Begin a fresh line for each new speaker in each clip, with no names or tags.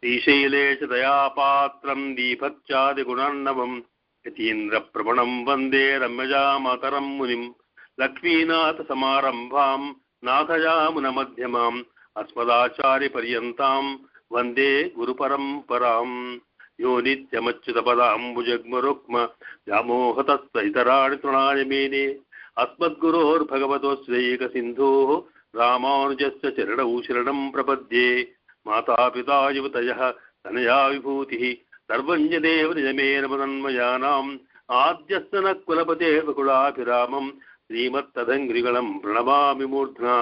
శ్రీశైలేశ దయాపాత్రం దీభక్త్యాదిగుణార్ణవం యతీంద్రప్రవణం వందే రమ్యజామాతరం మునిం లక్ష్మీనాథ సమారంభాం నాథయామున మధ్యమాం అస్మదాచార్యపర్యంతాం వందే గురుపరంపరాం. యో నిత్యమచ్యుతపదాంబుజగ్మరుక్మ వ్యామోహతస్తైతరాణి తృణాయ మేనే అస్మద్గురోర్భగవతోస్వైకసింధోః రామానుజస్య చరణౌ శరణం ప్రపద్యే. మాతాపితా యువతయః తనయా విభూతిః సర్వం యదేవ నిజమేన మదన్మయానాం ఆద్యస్య న కులపతేర్వకులాభిరామం శ్రీమత్తదంఘ్రిగళం ప్రణమామి మూర్ధ్నా.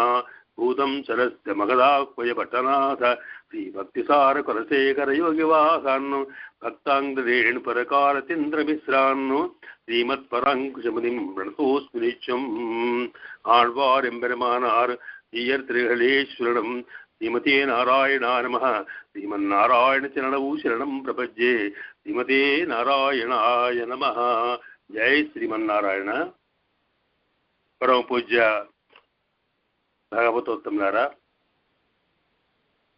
భూతం చరస్య మగధాహ్వయ పట్టనాథ శ్రీభక్తిసార కులశేఖర యోగివాహాన్ భక్తాంగ్రేణు పరకాలచంద్రమిశ్రాన్ శ్రీమత్పరాంకుశమునిం ప్రణతోస్మి నిత్యం. ఆళ్వారెంబెరుమానార్ ஈயர் திரிகளேஸ்வரனும் ஸ்ரீமதே நாராயணா நமः. శ్రీమన్నారాయణ చరణౌ శరణం ప్రపజ్యే. శ్రీమతే నారాయణాయ నమః. జై శ్రీమన్నారాయణ. పరమ పూజ్య భాగవతోత్తములారా,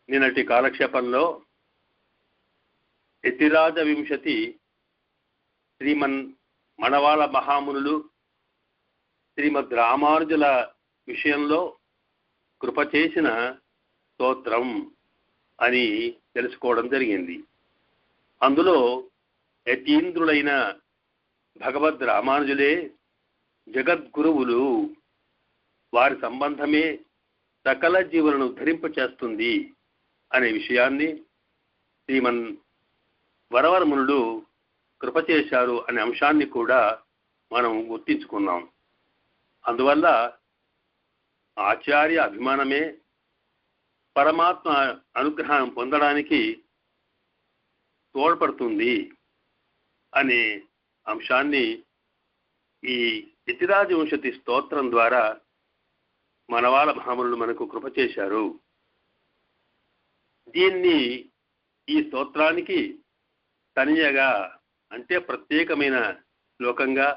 నిన్నటి కాలక్షేపంలో యతిరాజ వింశతి శ్రీమన్ మణవాళ మహామునులు శ్రీమద్ రామానుజుల విషయంలో కృప చేసిన స్తోత్రం అని తెలుసుకోవడం జరిగింది. అందులో యతీంద్రులైన భగవద్ రామానుజులే జగద్గురువులు, వారి సంబంధమే సకల జీవులను ఉద్ధరింపచేస్తుంది అనే విషయాన్ని శ్రీమన్ వరవరమునులు కృప చేశారు అనే అంశాన్ని కూడా మనం గుర్తించుకున్నాం. అందువల్ల ఆచార్య అభిమానమే పరమాత్మ అనుగ్రహం పొందడానికి తోడ్పడుతుంది అనే అంశాన్ని ఈ యతిరాజ వింశతి స్తోత్రం ద్వారా మనవాళ మహామునులు మనకు కృప చేశారు. దీన్ని ఈ స్తోత్రానికి తనియగా అంటే ప్రత్యేకమైన శ్లోకంగా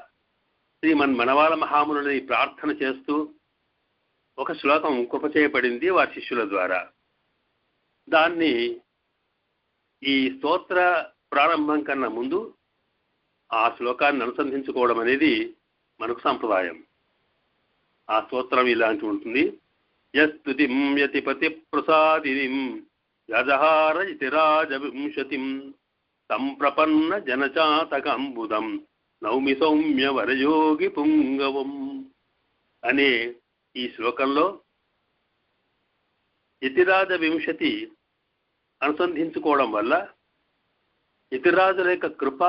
శ్రీమన్ మనవాళ మహామునులని ప్రార్థన చేస్తూ ఒక శ్లోకం కృప చేయబడింది వారి శిష్యుల ద్వారా. దాన్ని ఈ స్తోత్ర ప్రారంభం కన్నా ముందు ఆ శ్లోకాన్ని అనుసంధించుకోవడం అనేది మనకు సంప్రదాయం. ఆ స్తోత్రం ఇలాంటి ఉంటుంది. యస్తుతిం యతిపతి ప్రసాదినిం యజహార యతిరాజ వింశతిం సంప్రపన్న జనచాతకంబుదం నౌమి సౌమ్య వరయోగి పుంగవం అనే ఈ శ్లోకంలో యతిరాజ వింశతి అనుసంధించుకోవడం వల్ల యతిరాజుల యొక్క కృప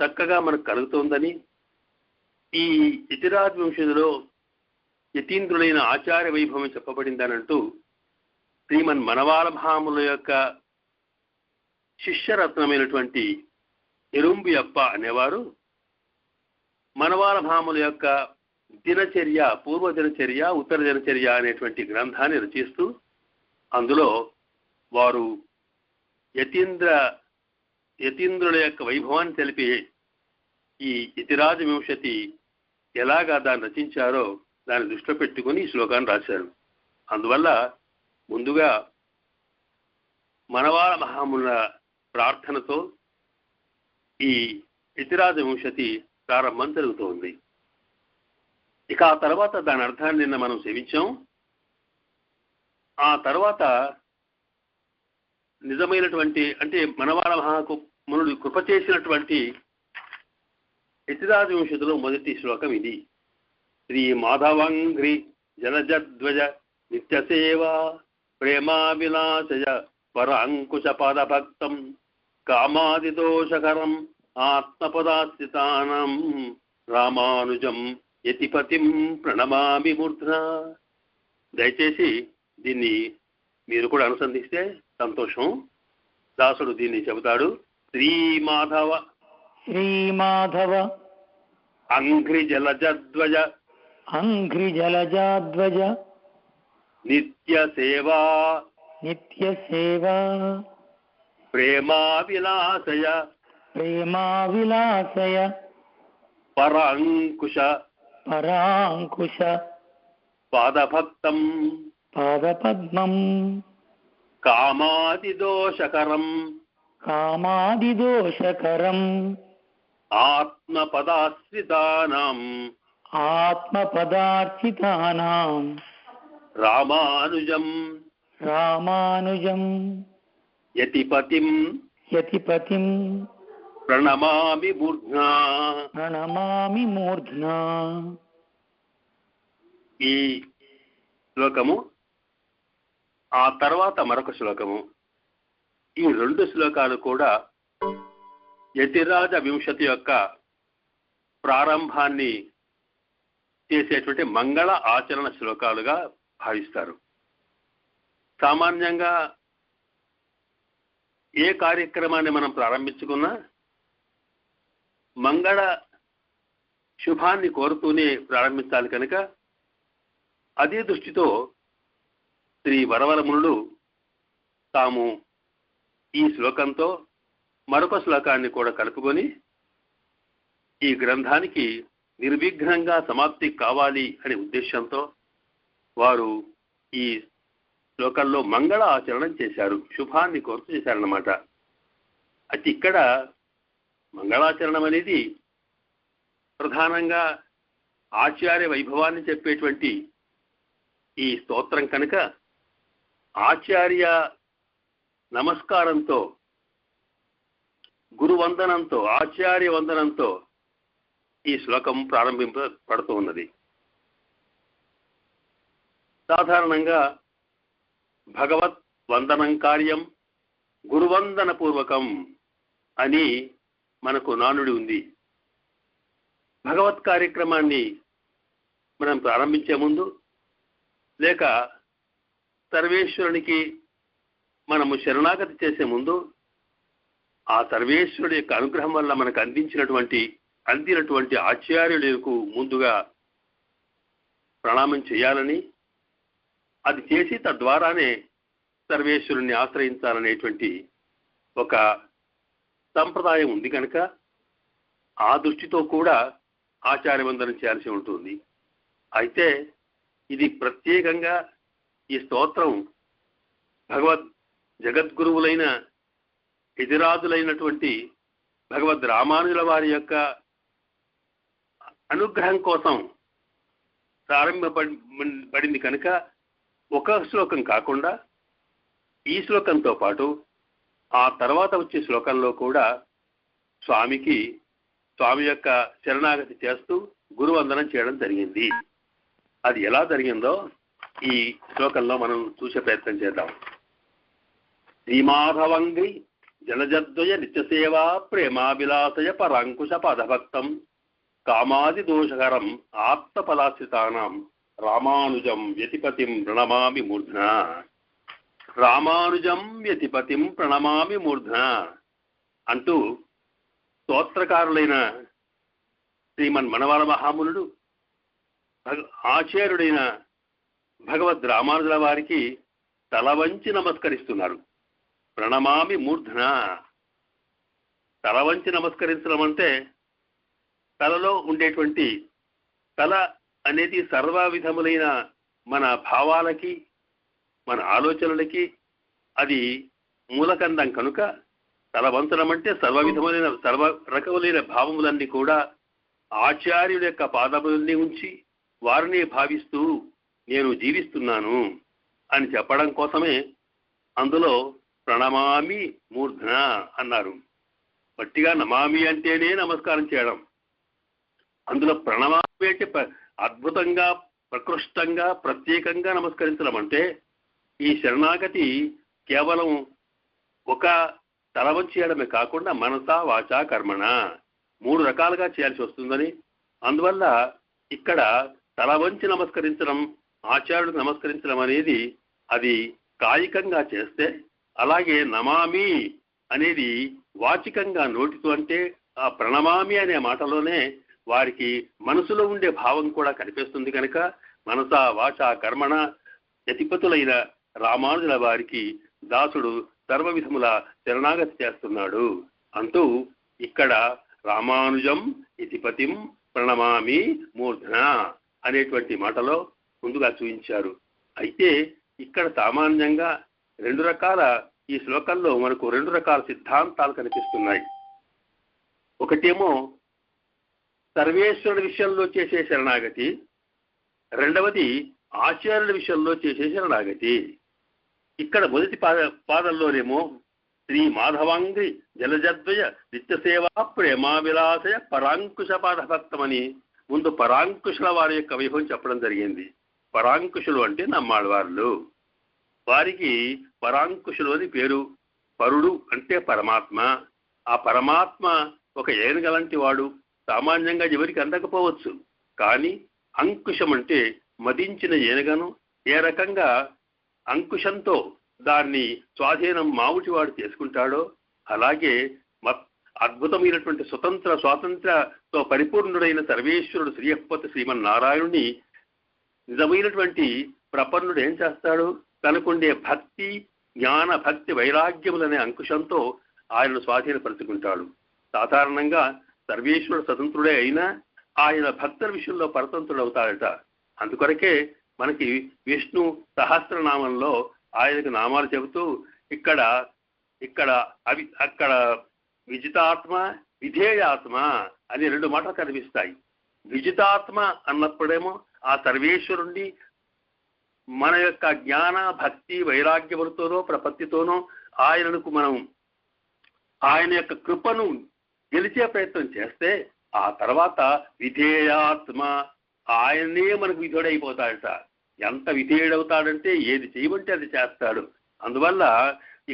చక్కగా మనకు కలుగుతుందని, ఈ యతిరాజ వింశతిలో యతీంద్రులైన ఆచార్య వైభవం చెప్పబడిందనంటూ శ్రీమన్ మనవాళ మహాముల యొక్క శిష్యరత్నమైనటువంటి ఎరుంబియప్ప అనేవారు మనవాళ మహాముల యొక్క దినచర్య, పూర్వ దినచర్య, ఉత్తర దినచర్య అనేటువంటి గ్రంథాన్ని రచిస్తూ అందులో వారు యతీంద్రుల యొక్క వైభవాన్ని తెలిపి ఈ యతిరాజ వింశతి ఎలాగా దాన్ని రచించారో దాన్ని దృష్టిలో పెట్టుకుని ఈ శ్లోకాన్ని రాశారు. అందువల్ల ముందుగా మనవాళ మహాముల ప్రార్థనతో ఈ యతిరాజ వింశతి ప్రారంభం జరుగుతోంది. ఇక ఆ తర్వాత దాని అర్థాన్ని నిన్న మనం సేవించాం. ఆ తర్వాత నిజమైనటువంటి అంటే మనవాళ మహామునుడు కృప చేసినటువంటి యతిరాజ వింశతిలో మొదటి శ్లోకం ఇది. శ్రీ మాధవంఘ్రి జనజధ్వజ నిత్యసేవా ప్రేమావిలాసయ పరాంకుశ పాదభక్తం కామాదిదోషకరం ఆత్మపదాస్థితానం రామానుజం యతిపతిం ప్రణమామి మూర్ధ్నా. దయచేసి దీన్ని మీరు కూడా అనుసంధిస్తే సంతోషం. దాసుడు దీన్ని చెబుతాడు. శ్రీమాధవ అంఘ్రి జలజధ్వజ నిత్య సేవా ప్రేమావిలాసయ పరాంకుశ పాదభక్తం
పాదపద్మం
కామాదిదోషకరం
కామాదిదోషకరం
ఆత్మపదాశ్రితానాం
ఆత్మపదార్చితానాం
రామానుజం
రామానుజం
యతిపతిం
యతిపతిం
ప్రణమామి మూర్ధ్నా.
ప్రణమామి మూర్ధ్నా.
ఈ శ్లోకము, ఆ తర్వాత మరొక శ్లోకము, ఈ రెండు శ్లోకాలు కూడా యతిరాజ వింశతి యొక్క ప్రారంభాన్ని చేసేటువంటి మంగళ ఆచరణ శ్లోకాలుగా భావిస్తారు. సామాన్యంగా ఏ కార్యక్రమాన్ని మనం ప్రారంభించుకున్నా మంగళ శుభాన్ని కోరుతూనే ప్రారంభించాలి కనుక అదే దృష్టితో శ్రీ వరవరమునులు తాము ఈ శ్లోకంతో మరొక శ్లోకాన్ని కూడా కలుపుకొని ఈ గ్రంథానికి నిర్విఘ్నంగా సమాప్తి కావాలి అనే ఉద్దేశంతో వారు ఈ శ్లోకంలో మంగళ ఆచరణం చేశారు, శుభాన్ని కోరుతూ చేశారన్నమాట. అయితే ఇక్కడ మంగళాచరణం అనేది ప్రధానంగా ఆచార్య వైభవాన్ని చెప్పేటువంటి ఈ స్తోత్రం కనుక ఆచార్య నమస్కారంతో, గురువందనంతో, ఆచార్య వందనంతో ఈ శ్లోకం ప్రారంభింపబడుతూ ఉన్నది. సాధారణంగా భగవత్ వందనం కార్యం గురువందన పూర్వకం అని మనకు నానుడి ఉంది. భగవత్ కార్యక్రమాన్ని మనం ప్రారంభించే ముందు లేక సర్వేశ్వరునికి మనము శరణాగతి చేసే ముందు ఆ సర్వేశ్వరుడి యొక్క అనుగ్రహం వల్ల మనకు అందినటువంటి ఆచార్యులకు ముందుగా ప్రణామం చేయాలని, అది చేసి తద్వారానే సర్వేశ్వరుణ్ణి ఆశ్రయించాలనేటువంటి ఒక సంప్రదాయం ఉంది కనుక ఆ దృష్టితో కూడా ఆచార్యవందనం చేయాల్సి ఉంటుంది. అయితే ఇది ప్రత్యేకంగా ఈ స్తోత్రం జగద్గురువులైన ఎదిరాజులైనటువంటి భగవద్ రామానుజుల వారి యొక్క అనుగ్రహం కోసం ప్రారంభపడింది కనుక ఒక శ్లోకం కాకుండా ఈ శ్లోకంతో పాటు ఆ తర్వాత వచ్చే శ్లోకంలో కూడా స్వామి యొక్క శరణాగతి చేస్తూ గురువందనం చేయడం జరిగింది. అది ఎలా జరిగిందో ఈ శ్లోకంలో మనం చూసే ప్రయత్నం చేద్దాం. శ్రీమాధవంగి జలజద్వయ నిత్యసేవా ప్రేమాభిలాసయ పరాంకుశ పదభక్తం కామాది దోషకరం ఆత్మపదాశ్రితానాం రామానుజం యతిపతిం ప్రణమామి మూర్ధ్నా. రామానుజం యతిపతిం ప్రణమామి మూర్ధ్నా అంటూ స్తోత్రకారులైన శ్రీమన్ మనవర మహామునుడు ఆచార్యుడైన భగవద్ రామానుజుల వారికి తల వంచి నమస్కరిస్తున్నారు. ప్రణమామి మూర్ధ్నా. తల వంచి నమస్కరించడం అంటే తలలో ఉండేటువంటి తల అనేది సర్వ విధములైన మన భావాలకి, మన ఆలోచనలకి అది మూలకందం కనుక తల వంచడం అంటే సర్వ రకములైన భావములన్నీ కూడా ఆచార్యుల యొక్క పాదములన్నీ ఉంచి వారిని భావిస్తూ నేను జీవిస్తున్నాను అని చెప్పడం కోసమే అందులో ప్రణమామి మూర్ధన అన్నారు. పట్టిగా నమామి అంటేనే నమస్కారం చేయడం. అందులో ప్రణమామి అంటే అద్భుతంగా, ప్రకృష్టంగా, ప్రత్యేకంగా నమస్కరించడం అంటే ఈ శరణాగతి కేవలం ఒక తల వంచి చేయడమే కాకుండా మనస, వాచ, కర్మణ 3 రకాలుగా చేయాల్సి వస్తుందని, అందువల్ల ఇక్కడ తల వంచి నమస్కరించడం, ఆచార్యుడికి నమస్కరించడం అనేది అది కాయికంగా చేస్తే, అలాగే నమామి అనేది వాచికంగా నోటితో అంటే ఆ ప్రణమామి అనే మాటలోనే వారికి మనసులో ఉండే భావం కూడా కనిపిస్తుంది కనుక మనస, వాచ, కర్మణ యతిపతులైన రామానుజుల వారికి దాసుడు సర్వ విధముల శరణాగతి చేస్తున్నాడు అంటూ ఇక్కడ రామానుజం యతిపతిం ప్రణమామి మూర్ధన అనేటువంటి మాటలో ముందుగా చూపించారు. అయితే ఇక్కడ సామాన్యంగా ఈ శ్లోకంలో మనకు 2 రకాల సిద్ధాంతాలు కనిపిస్తున్నాయి. ఒకటేమో సర్వేశ్వరుడి విషయంలో చేసే శరణాగతి, రెండవది ఆచార్యుల విషయంలో చేసే శరణాగతి. ఇక్కడ మొదటి పాదంలోనేమో శ్రీ మాధవాంగ్రి జలజద్వయ నిత్యసేవా ప్రేమావిలాసయ పరాంకుశ పాదభక్తమని ముందు పరాంకుశుల వారి యొక్క వైభవం చెప్పడం జరిగింది. పరాంకుశులు అంటే నమ్మాళ్ళవార్లు. వారికి పరాంకుశులు అని పేరు. పరుడు అంటే పరమాత్మ. ఆ పరమాత్మ ఒక ఏనుగలాంటి వాడు. సామాన్యంగా ఎవరికి అందకపోవచ్చు. కానీ అంకుశం అంటే మదించిన ఏనుగను ఏ రకంగా అంకుశంతో దాన్ని స్వాధీనం మావుటివాడు చేసుకుంటాడో అలాగే అద్భుతమైనటువంటి స్వాతంత్రతో పరిపూర్ణుడైన సర్వేశ్వరుడు శ్రీహపతి శ్రీమన్నారాయణుని నిజమైనటువంటి ప్రపన్నుడు ఏం చేస్తాడు? తనకుండే భక్తి, జ్ఞాన, భక్తి, వైరాగ్యములనే అంకుశంతో ఆయనను స్వాధీనపరుచుకుంటాడు. సాధారణంగా సర్వేశ్వరుడు స్వతంత్రుడే అయినా ఆయన భక్తుల విషయంలో పరతంత్రుడవుతాడట. అందుకొరకే మనకి విష్ణు సహస్రనామంలో ఆయనకు నామాలు చెబుతూ అక్కడ విజితాత్మ, విధేయాత్మ అని 2 మాటలు కనిపిస్తాయి. విజితాత్మ అన్నప్పుడేమో ఆ సర్వేశ్వరుణ్ణి మన యొక్క జ్ఞాన, భక్తి, వైరాగ్యములతోనో ప్రపత్తితోనో ఆయనకు మనం ఆయన యొక్క కృపను గెలిచే ప్రయత్నం చేస్తే ఆ తర్వాత విధేయాత్మ ఆయనే మనకు విధేయుడైపోతాడట. ఎంత విధేయుడవుతాడంటే ఏది చేయమంటే అది చేస్తాడు. అందువల్ల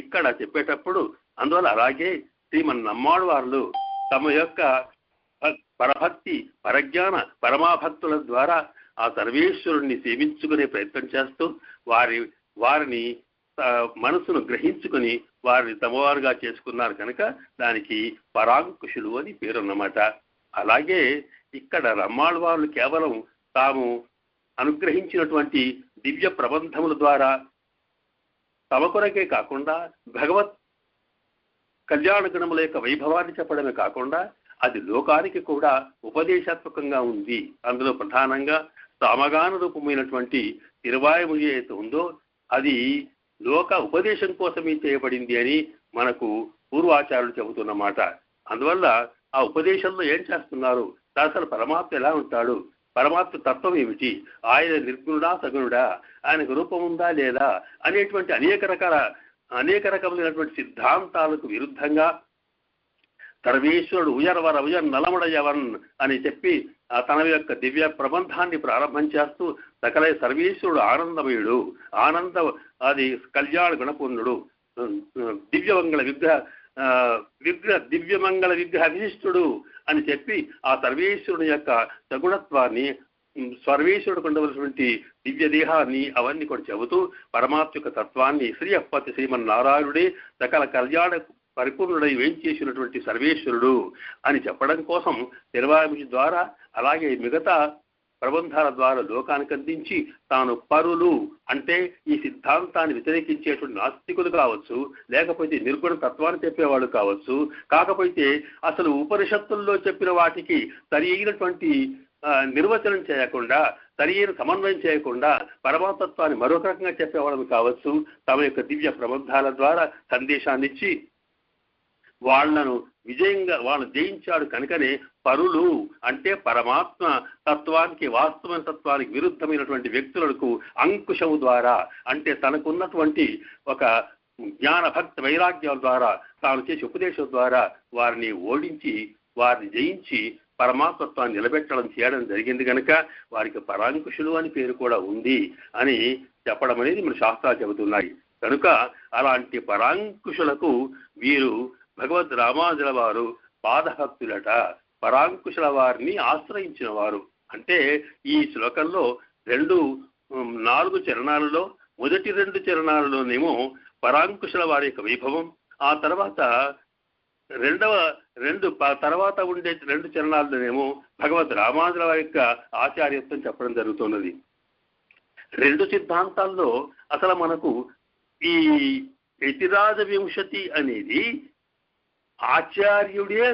ఇక్కడ చెప్పేటప్పుడు అలాగే శ్రీమన్నమ్మాడు వారు తమ యొక్క పరభక్తి, పరజ్ఞాన, పరమాభక్తుల ద్వారా ఆ సర్వేశ్వరుణ్ణి సేవించుకునే ప్రయత్నం చేస్తూ వారిని మనసును గ్రహించుకుని వారిని తమవారుగా చేసుకున్నారు కనుక దానికి పరాంకుశులు అని పేరున్నమాట. అలాగే ఇక్కడ రమ్మాళ్ వాళ్ళు కేవలం తాము అనుగ్రహించినటువంటి దివ్య ప్రబంధముల ద్వారా తమ కొరకే కాకుండా భగవత్ కళ్యాణ గణముల యొక్క వైభవాన్ని చెప్పడమే కాకుండా అది లోకానికి కూడా ఉపదేశాత్మకంగా ఉంది. అందులో ప్రధానంగా సామగాన రూపమైనటువంటి తిరువాయుమొഴി అయితే ఉందో అది లోక ఉపదేశం కోసమే చేయబడింది అని మనకు పూర్వాచార్యులు చెబుతున్నమాట. అందువల్ల ఆ ఉపదేశంలో ఏం చేస్తున్నారు? అసలు పరమాత్మ ఎలా ఉంటాడు, పరమాత్మ తత్వం ఏమిటి, ఆయన నిర్గుణుడా సగుణుడా, ఆయనకు రూపం ఉందా లేదా అనేటువంటి అనేక రకములైనటువంటి సిద్ధాంతాలకు విరుద్ధంగా సర్వేశ్వరుడు ఉయర్ నలముడయవన్ అని చెప్పి తన యొక్క దివ్య ప్రబంధాన్ని ప్రారంభం చేస్తూ సకల సర్వేశ్వరుడు ఆనందమయుడు, అది కళ్యాణ గుణపూర్ణుడు, దివ్యమంగళ విగ్రహ విశిష్టుడు అని చెప్పి ఆ సర్వేశ్వరుడు యొక్క సగుణత్వాన్ని, సర్వేశ్వరుడు ఉండవలసినటువంటి దివ్య దేహాన్ని అవన్నీ కూడా చెబుతూ పరమాత్మ యొక్క తత్వాన్ని శ్రీహపతి శ్రీమన్నారాయణుడే సకల కళ్యాణ పరిపూర్ణుడై వేంచేసినటువంటి సర్వేశ్వరుడు అని చెప్పడం కోసం తిరువాయుమొഴి ద్వారా అలాగే మిగతా ప్రబంధాల ద్వారా లోకానికి అందించి తాను పరులు అంటే ఈ సిద్ధాంతాన్ని వ్యతిరేకించేటువంటి నాస్తికులు కావచ్చు, లేకపోతే నిర్గుణ తత్వాన్ని చెప్పేవాళ్ళు కావచ్చు, కాకపోతే అసలు ఉపనిషత్తుల్లో చెప్పిన వాటికి సరి అయినటువంటి నిర్వచనం చేయకుండా, సరి అయిన సమన్వయం చేయకుండా పరమాత్మత్వాన్ని మరొక రకంగా చెప్పేవాళ్ళు కావచ్చు, తమ యొక్క దివ్య ప్రబంధాల ద్వారా సందేశాన్ని ఇచ్చి వాళ్ళను జయించాడు కనుకనే పరులు అంటే పరమాత్మ తత్వానికి, వాస్తవ తత్వానికి విరుద్ధమైనటువంటి వ్యక్తులకు అంకుశము ద్వారా అంటే తనకున్నటువంటి ఒక జ్ఞాన భక్తి వైరాగ్యాల ద్వారా తాను చేసే ఉపదేశం ద్వారా వారిని ఓడించి వారిని జయించి పరమాత్మత్వాన్ని నిలబెట్టడం చేయడం జరిగింది కనుక వారికి పరాంకుశులు అని పేరు కూడా ఉంది అని చెప్పడం అనేది మన శాస్త్రాలు చెబుతున్నాయి. కనుక అలాంటి పరాంకుశులకు వీరు భగవద్ రామానుజుల వారు పాదభక్తులట. పరాంకుశుల వారిని ఆశ్రయించిన వారు అంటే ఈ శ్లోకంలో 4 చరణాలలో మొదటి 2 చరణాలలోనేమో పరాంకుశుల వారి యొక్క వైభవం, ఆ తర్వాత తర్వాత ఉండే 2 చరణాల్లోనేమో భగవద్ రామానుజుల వారి యొక్క ఆచార్యత్వం చెప్పడం జరుగుతున్నది. 2 సిద్ధాంతాల్లో అసలు మనకు ఈ యతిరాజ వింశతి అనేది ఆచార్యుడే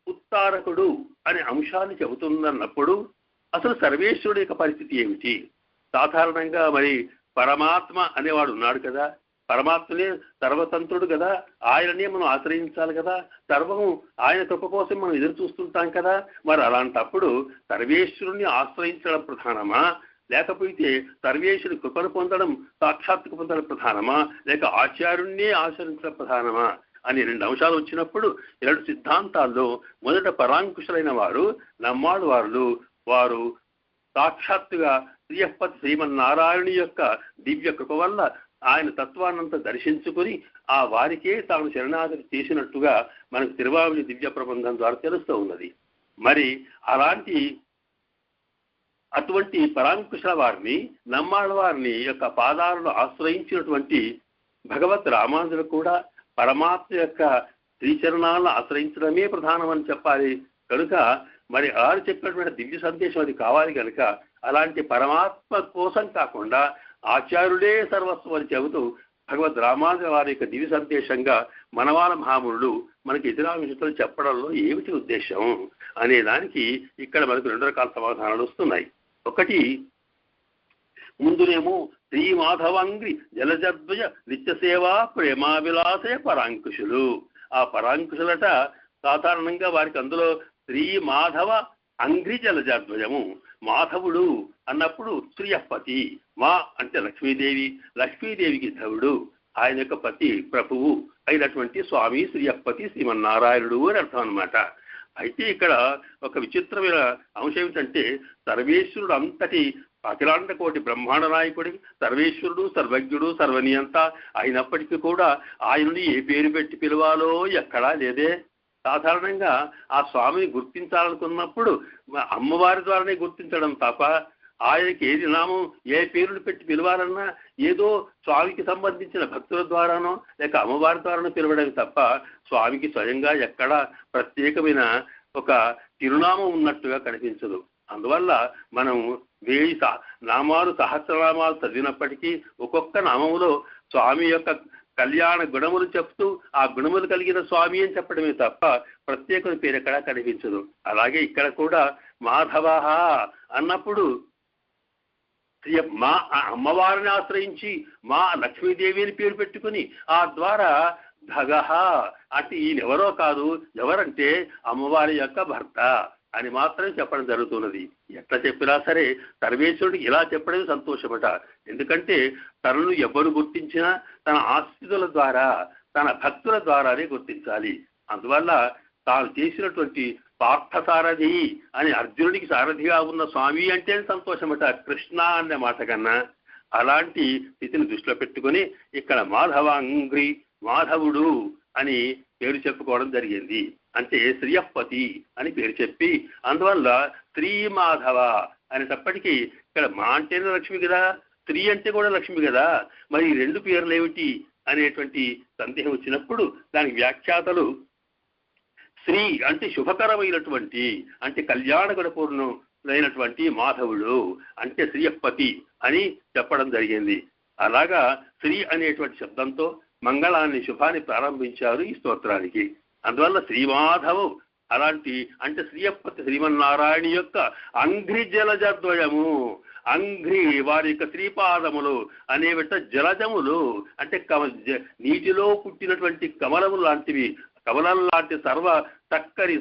ఉత్తారకుడు అనే అంశాన్ని చెబుతున్నప్పుడు అసలు సర్వేశ్వరుడు యొక్క పరిస్థితి ఏమిటి? సాధారణంగా మరి పరమాత్మ అనేవాడు ఉన్నాడు కదా, పరమాత్మనే సర్వతంత్రుడు కదా, ఆయననే మనం ఆశ్రయించాలి కదా, సర్వము ఆయన కృప కోసం మనం ఎదురు చూస్తుంటాం కదా. మరి అలాంటప్పుడు సర్వేశ్వరుణ్ణి ఆశ్రయించడం ప్రధానమా, లేకపోతే సర్వేశ్వరుని కృపను పొందడం సాక్షాత్తుకు పొందడం ప్రధానమా, లేక ఆచార్యుణ్ణే ఆచరించడం ప్రధానమా అని రెండు అంశాలు వచ్చినప్పుడు రెండు సిద్ధాంతాల్లో మొదట పరాంకుశులైన వారు నమ్మాడు వారు సాక్షాత్తుగా శ్రీయపతి శ్రీమన్నారాయణుని యొక్క దివ్య కృప వల్ల ఆయన తత్వాన్నంతా దర్శించుకుని ఆ వారికే తాను శరణాగతి చేసినట్టుగా మనకు తిరువావిలి దివ్య ప్రబంధం ద్వారా తెలుస్తూ ఉన్నది. మరి అటువంటి పరాంకుశ వారిని నమ్మాళ్ళ వారిని యొక్క పాదాలను ఆశ్రయించినటువంటి భగవత్ రామానుజులు కూడా పరమాత్మ యొక్క శ్రీచరణాలను ఆశ్రయించడమే ప్రధానమని చెప్పాలి కనుక మరి వారు చెప్పినటువంటి దివ్య సందేశం అది కావాలి కనుక అలాంటి పరమాత్మ కోసం కాకుండా ఆచార్యుడే సర్వస్వం అని చెబుతూ భగవద్ రామానుజ వారి యొక్క దివ్య సందేశంగా మనవాల మహామునులు మనకి ఇతర విషయాలు చెప్పడంలో ఏమిటి ఉద్దేశం అనే దానికి ఇక్కడ మనకు రెండు రకాల సమాధానాలు వస్తున్నాయి. ఒకటి, ముందునేమో శ్రీ మాధవంగ్రి జలజద్వయ నిత్యసేవా ప్రేమావిలాసే పరాంకుశులు. ఆ పరాంకుశులట సాధారణంగా వారికి అందులో శ్రీ మాధవ అంగ్రి జలజద్వయము, మాధవుడు అన్నప్పుడు శ్రీయపతి, మా అంటే లక్ష్మీదేవి, లక్ష్మీదేవికి ధవుడు, ఆయన యొక్క పతి ప్రభువు అయినటువంటి స్వామి శ్రీయపతి శ్రీమన్నారాయణుడు అని అర్థం అనమాట. అయితే ఇక్కడ ఒక విచిత్రమైన అంశం ఏమిటంటే సర్వేశ్వరుడు అంతటి అఖిలాండ కోటి బ్రహ్మాండ నాయకుడి, సర్వేశ్వరుడు సర్వజ్ఞుడు సర్వనియంత అయినప్పటికీ కూడా ఆయనని ఏ పేరు పెట్టి పిలవాలో ఎక్కడా లేదే. సాధారణంగా ఆ స్వామిని గుర్తించాలనుకున్నప్పుడు అమ్మవారి ద్వారానే గుర్తించడం తప్ప ఆయనకి ఏది నామం ఏ పేరును పెట్టి పిలవాలన్నా ఏదో స్వామికి సంబంధించిన భక్తుల ద్వారానో లేక అమ్మవారి ద్వారానో పిలవడం తప్ప స్వామికి స్వయంగా ఎక్కడా ప్రత్యేకమైన ఒక తిరునామం ఉన్నట్టుగా కనిపించదు. అందువల్ల మనం 1000 నామాలు సహస్రనామాలు చదివినప్పటికీ ఒక్కొక్క నామములో స్వామి యొక్క కళ్యాణ గుణములు చెప్తూ ఆ గుణములు కలిగిన స్వామి అని చెప్పడమే తప్ప ప్రత్యేక పేరు ఎక్కడా కనిపించదు. అలాగే ఇక్కడ కూడా మాధవ అన్నప్పుడు మా అమ్మవారిని ఆశ్రయించి మా లక్ష్మీదేవిని పేరు పెట్టుకుని ఆ ద్వారా భగహ అంటే ఈయనెవరో కాదు, ఎవరంటే అమ్మవారి యొక్క భర్త అని మాత్రమే చెప్పడం జరుగుతున్నది. ఎట్లా చెప్పినా సరే సర్వేశ్వరుడికి ఇలా చెప్పడమే సంతోషమట. ఎందుకంటే తనను ఎవరు గుర్తించినా తన ఆశ్రితుల ద్వారా తన భక్తుల ద్వారానే గుర్తించాలి. అందువల్ల తాను చేసినటువంటి పార్థసారథి అని అర్జునుడికి సారథిగా ఉన్న స్వామి అంటే సంతోషమట, కృష్ణ అనే మాట కన్నా. అలాంటి స్థితిని దృష్టిలో పెట్టుకుని ఇక్కడ మాధవాంగ్రి మాధవుడు అని పేరు చెప్పుకోవడం జరిగింది. అంటే శ్రీయపతి అని పేరు చెప్పి అందువల్ల శ్రీ మాధవ అనేటప్పటికీ ఇక్కడ మా అంటేనే లక్ష్మి కదా, స్త్రీ అంటే కూడా లక్ష్మి కదా, మరి ఈ రెండు పేర్లు ఏమిటి అనేటువంటి సందేహం వచ్చినప్పుడు దానికి వ్యాఖ్యాతలు శ్రీ అంటే శుభకరమైనటువంటి అంటే కళ్యాణ గుణపూర్ణులైనటువంటి మాధవుడు అంటే శ్రీయపతి అని చెప్పడం జరిగింది. అలాగా శ్రీ అనేటువంటి శబ్దంతో మంగళాన్ని శుభాన్ని ప్రారంభించారు ఈ స్తోత్రానికి. అందువల్ల శ్రీమాధవు అలాంటి అంటే శ్రీయపతి శ్రీమన్నారాయణ యొక్క అంఘ్రి జలజద్వయము, అంఘ్రి వారి యొక్క శ్రీపాదములు అనేవిట జలజములు అంటే నీటిలో పుట్టినటువంటి కమలములు లాంటివి, కమలం లాంటి సర్వ చక్కని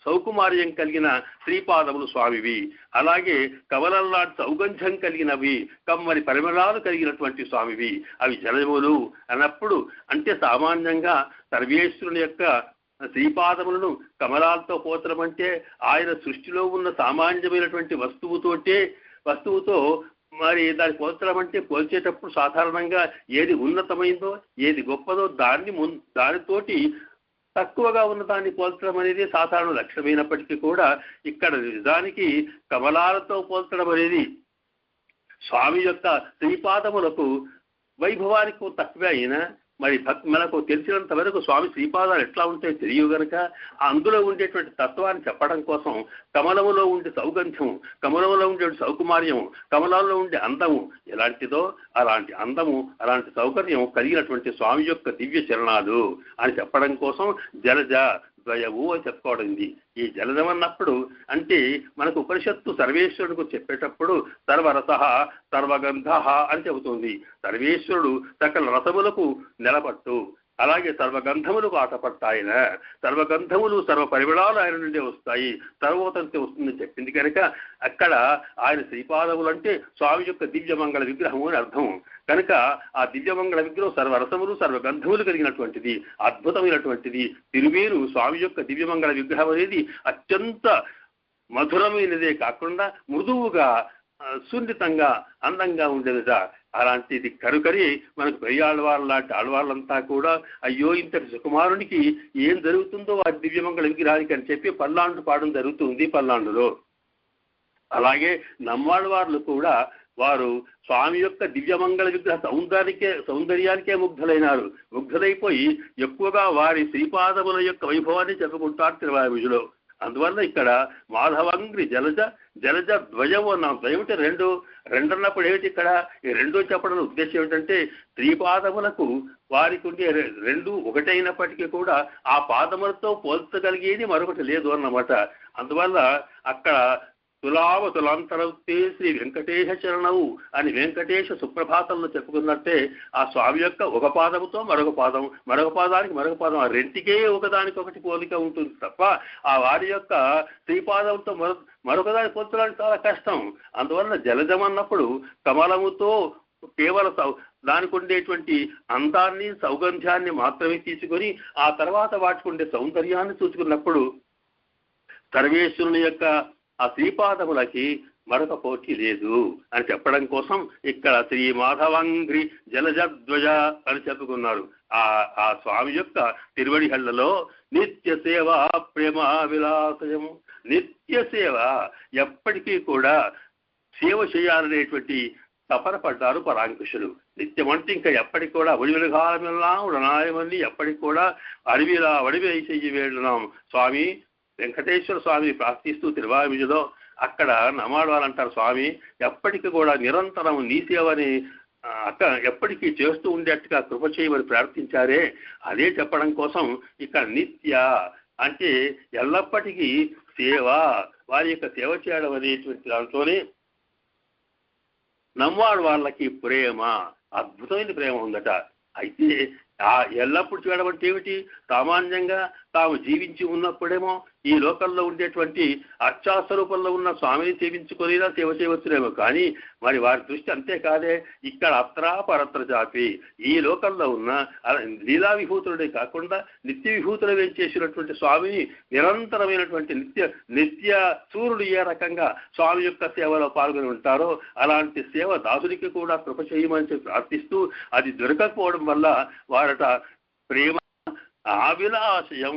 సౌకుమార్యం కలిగిన శ్రీపాదములు స్వామివి. అలాగే కమలం లాంటి సౌగంధం కలిగినవి, కమ్మని పరిమళాలు కలిగినటువంటి స్వామివి. అవి జలములు అన్నప్పుడు అంటే సామాన్యంగా సర్వేశ్వరుని యొక్క శ్రీపాదములను కమలాలతో పోతడం అంటే ఆయన సృష్టిలో ఉన్న సామాన్యమైనటువంటి వస్తువుతో మరి దాన్ని పోల్చడం అంటే పోల్చేటప్పుడు సాధారణంగా ఏది ఉన్నతమైందో ఏది గొప్పదో దానితోటి తక్కువగా ఉన్న దాన్ని పోల్చడం అనేది సాధారణ లక్ష్యమైనప్పటికీ కూడా ఇక్కడ నిజానికి కమలాలతో పోల్చడం అనేది స్వామి యొక్క శ్రీపాదములకు వైభవానికి తక్కువే అయినా మరి మనకు తెలిసినంత వరకు స్వామి శ్రీపాదాలు ఎట్లా ఉంటాయో తెలియవు గనక అందులో ఉండేటువంటి తత్వాన్ని చెప్పడం కోసం కమలములో ఉండే సౌగంధము, కమలంలో ఉండే సౌకుమార్యము, కమలంలో ఉండే అందము ఎలాంటిదో అలాంటి అందము అలాంటి సౌకర్యం కలిగినటువంటి స్వామి యొక్క దివ్య చరణాలు అని చెప్పడం కోసం జలజ ద్వయవు అని చెప్పుకోవడింది. ఈ జలజం అన్నప్పుడు అంటే మనకు ఉపనిషత్తు సర్వేశ్వరుడికి చెప్పేటప్పుడు సర్వరస సర్వగంధ అని చెబుతుంది. సర్వేశ్వరుడు సకల రసములకు నిలబట్టు, అలాగే సర్వగంధములకు ఆటపడతాయన, సర్వగంధములు సర్వ పరిమళాలు ఆయన నుండి వస్తాయి, సర్వోతంతి వస్తుందని చెప్పింది కనుక అక్కడ ఆయన శ్రీపాదములు అంటే స్వామి యొక్క దివ్యమంగళ విగ్రహము అని అర్థం. కనుక ఆ దివ్యమంగళ విగ్రహం సర్వరసములు సర్వగంధములు కలిగినటువంటిది, అద్భుతమైనటువంటిది. తిరుమేరు స్వామి యొక్క దివ్యమంగళ విగ్రహం అనేది అత్యంత మధురమైనదే కాకుండా మృదువుగా సున్నితంగా అందంగా ఉండేదట. అలాంటిది కనుకని మనకు పెరియాళ్ళవారు లాంటి ఆడవాళ్ళంతా కూడా అయ్యో ఇంతటి సుకుమారునికి ఏం జరుగుతుందో వారి దివ్యమంగళ విగ్రహానికి అని చెప్పి పల్లాండు పాడడం జరుగుతుంది పల్లాండులో. అలాగే నమ్మాళ్ళవార్లు కూడా వారు స్వామి యొక్క దివ్యమంగళ విగ్రహ సౌందర్యానికే ముగ్ధులైపోయి ఎక్కువగా వారి శ్రీపాదముల యొక్క వైభవాన్ని చెప్పుకుంటారు తిరువాయులో. అందువల్ల ఇక్కడ మాధవంగ్రి జలజ ద్వయము అన్నాం. ద్వయమిటే రెండు అన్నప్పుడు ఏమిటి ఇక్కడ ఈ రెండు చెప్పడం ఉద్దేశం ఏమిటంటే శ్రీపాదములకు వారికి ఉండే రెండు ఒకటైనప్పటికీ కూడా ఆ పాదములతో పోల్చగలిగేది మరొకటి లేదు అన్నమాట. అందువల్ల అక్కడ తులాంతరౌతే శ్రీ వెంకటేశ చరణవు అని వెంకటేశ సుప్రభాతంలో చెప్పుకున్నట్టే ఆ స్వామి యొక్క ఒక పాదముతో మరొక పాదానికి మరొక పాదం, ఆ రెంటికే ఒకదానికొకటి పోలిక ఉంటుంది తప్ప ఆ వారి యొక్క శ్రీపాదంతో మరొకదాన్ని పోల్చడానికి చాలా కష్టం. అందువల్ల జలజం అన్నప్పుడు కమలముతో కేవలం దానికి ఉండేటువంటి అందాన్ని సౌగంధ్యాన్ని మాత్రమే తీసుకొని ఆ తర్వాత వాటికి ఉండే సౌందర్యాన్ని చూసుకున్నప్పుడు సర్వేశ్వరుని యొక్క ఆ శ్రీపాదములకి మరొక పోటీ లేదు అని చెప్పడం కోసం ఇక్కడ శ్రీ మాధవంగ్రి జలజద్వజ అని చెప్పుకున్నారు. ఆ స్వామి యొక్క తిరువడిహళ్లలో నిత్య సేవ ప్రేమ విలాసయం, నిత్య సేవ ఎప్పటికీ కూడా సేవ చేయాలనేటువంటి తపన పడ్డారు పరాంకుశులు. నిత్యం అంటే ఇంకా ఎప్పటికి కూడా ఒడివెలుగాలమెల్లాం ఉడనాయమని ఎప్పటికి కూడా అడవిలా వడివై చెయ్యి వేడున్నాం స్వామి వెంకటేశ్వర స్వామిని ప్రార్థిస్తూ తిరువాయులో అక్కడ నమాడవాలంటారు స్వామి ఎప్పటికీ కూడా నిరంతరం నీ సేవని ఎప్పటికీ చేస్తూ ఉండేట్టుగా కృప చేయమని ప్రార్థించారే, అదే చెప్పడం కోసం ఇక్కడ నిత్య అంటే ఎల్లప్పటికీ సేవ, వారి యొక్క సేవ చేయడం అనేటువంటి దాంట్లోనే నమ్మాడు వాళ్ళకి ప్రేమ, అద్భుతమైన ప్రేమ ఉందట. అయితే ఎల్లప్పుడు చేయడం అంటే ఏమిటి? సామాన్యంగా తాము జీవించి ఉన్నప్పుడేమో ఈ లోకంలో ఉండేటువంటి అర్చాస్వరూపంలో ఉన్న స్వామిని సేవించుకొనిలా సేవ చేయవచ్చునేమో, కానీ మరి వారి దృష్టి అంతేకాదే ఇక్కడ అత్రా పరత్ర చాపి ఈ లోకంలో ఉన్న లీలా విభూతుడే కాకుండా నిత్య విభూతులు వేయించేసినటువంటి స్వామిని నిరంతరమైనటువంటి నిత్య సూర్యుడు ఏ రకంగా స్వామి యొక్క సేవలో పాల్గొని ఉంటారో అలాంటి సేవ దాసునికి కూడా కృప చేయమని ప్రార్థిస్తూ అది దొరకకపోవడం వల్ల వారట ప్రేమ అభిలాషయం.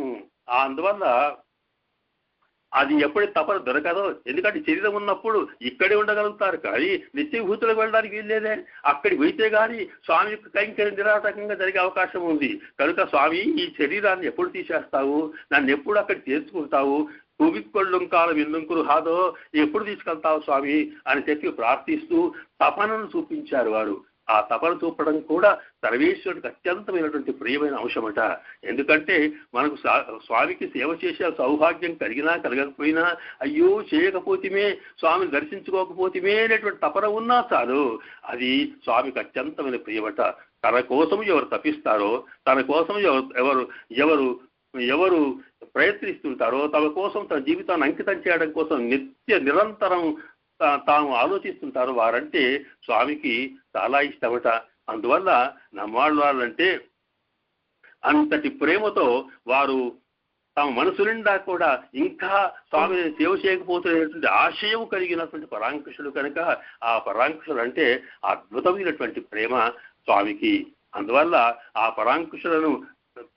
అందువల్ల అది ఎప్పుడు తపన దొరకదో, ఎందుకంటే శరీరం ఉన్నప్పుడు ఇక్కడే ఉండగలుగుతారు కానీ నిత్య విభూతులకు వెళ్ళడానికి వీల్లేదే. అక్కడికి వెళ్తే కానీ స్వామి యొక్క కైంకర్యం నిరాటకంగా జరిగే అవకాశం ఉంది. కనుక స్వామి ఈ శరీరాన్ని ఎప్పుడు తీసేస్తావు, నన్ను ఎప్పుడు అక్కడికి చేసుకుంటావు, కువిక్కొళ్ళం కాలం ఎన్నుకురు హాదో ఎప్పుడు తీసుకెళ్తావు స్వామి అని చెప్పి ప్రార్థిస్తూ తపనను చూపించారు వారు. ఆ తపన చూపడం కూడా సర్వేశ్వరుడికి అత్యంతమైనటువంటి ప్రియమైన అంశమట. ఎందుకంటే మనకు స్వామికి సేవ చేసే సౌభాగ్యం కలిగినా కలగకపోయినా అయ్యో చేయకపోతేమే స్వామిని దర్శించుకోకపోతేమే అనేటువంటి తపన ఉన్నా చాలు, అది స్వామికి అత్యంతమైన ప్రియమట. తన కోసం ఎవరు తపిస్తారో, తన కోసం ఎవరు ప్రయత్నిస్తుంటారో, తమ కోసం తన జీవితాన్ని అంకితం చేయడం కోసం నిరంతరం తాము ఆలోచిస్తుంటారు, వారంటే స్వామికి చాలా ఇష్టమట. అందువల్ల నమ్మాళ్ళ వాళ్ళంటే అంతటి ప్రేమతో వారు తమ మనసు నిండా కూడా ఇంకా స్వామిని సేవ చేయకపోతున్నటువంటి ఆశయం కలిగినటువంటి పరాంకుశులు కనుక ఆ పరాంకుశులు అంటే అద్భుతమైనటువంటి ప్రేమ స్వామికి. అందువల్ల ఆ పరాంకుశులను